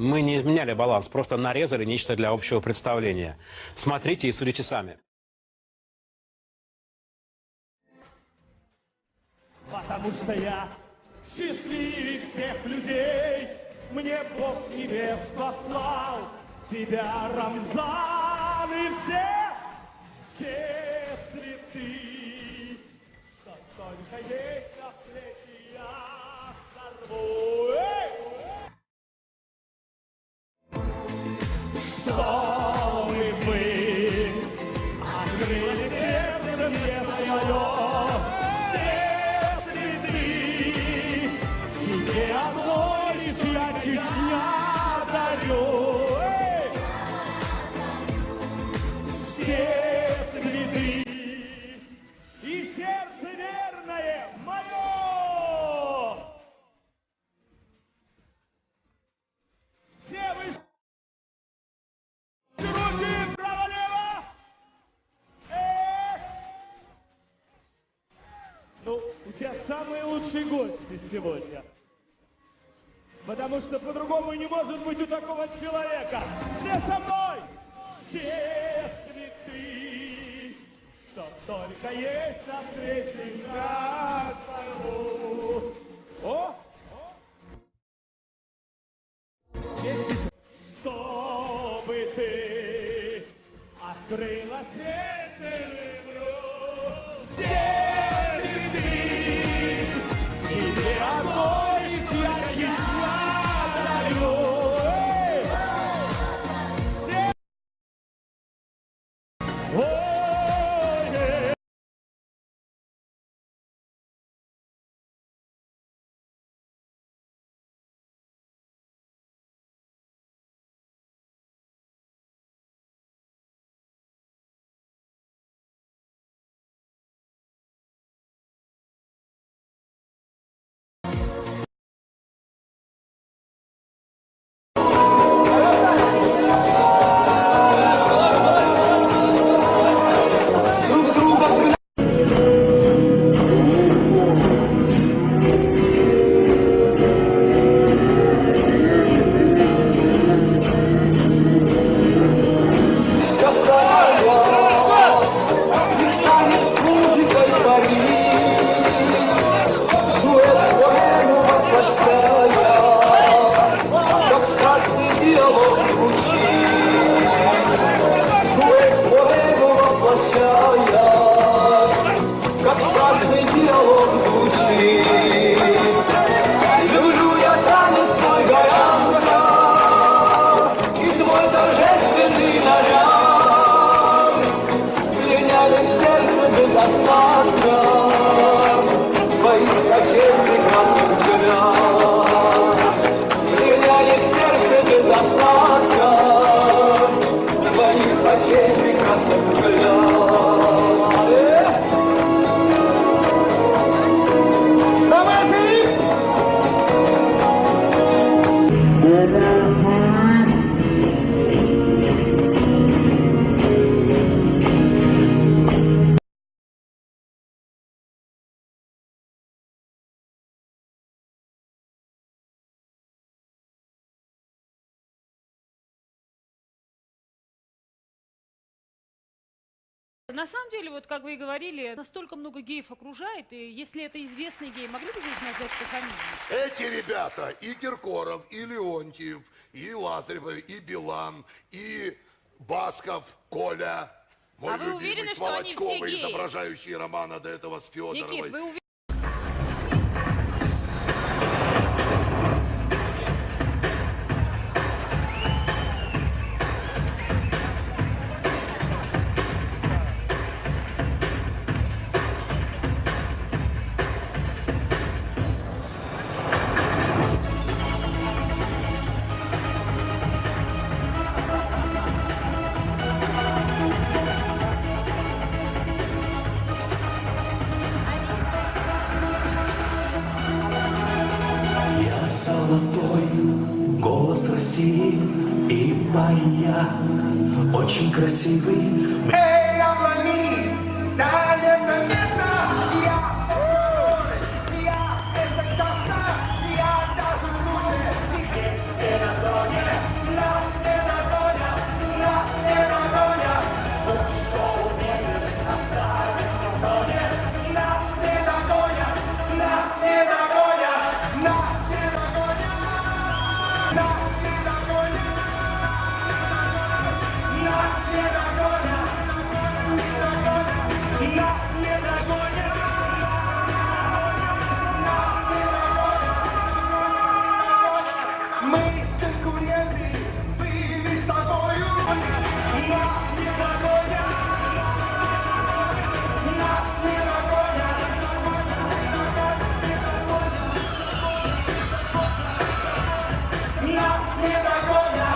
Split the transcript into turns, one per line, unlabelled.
Мы не изменяли баланс, просто нарезали нечто для общего представления. Смотрите и судите сами.
Потому что я счастливее всех людей. Мне Бог с небес послал тебя, Рамзан, и все цветы, что только есть на свете, я сорву. Чтобы вы открыли сердце мне свое, все цветы, тебе одной лишь я Чечня дарю. Все цветы и сердце верное мое. Все вы руки право-лево. Ну, у тебя самые лучшие гости сегодня. Потому что по-другому не может быть у такого человека. Все со мной! Все цветы, что только есть на свете, я сорву. О! Чтобы ты открыла сердце, люблю. Все цветы, тебе одной я дарю.
На самом деле, вот как вы и говорили, настолько много геев окружает, и если это известный гей, могли бы здесь назвать по фамилии?
Эти ребята, и Киркоров, и Леонтьев, и Лазарев, и Билан, и Басков, Коля, мой
вы
любимый,
уверены,
с
что они все
Волочковой,
геи?
изображающий Романа до этого с Федоровой.
Никит, вы уверены?
Золотой голос России, и парень я очень красивый. Эй, обломись, сядь это место, я это краса, я даже лучше, и весь на доме. Нас не догонят, нас не догонят, нас не догонят, нас не догонят. Мы конкуренты были с тобою, нас не догонят, нас не догонят, нас не догонят.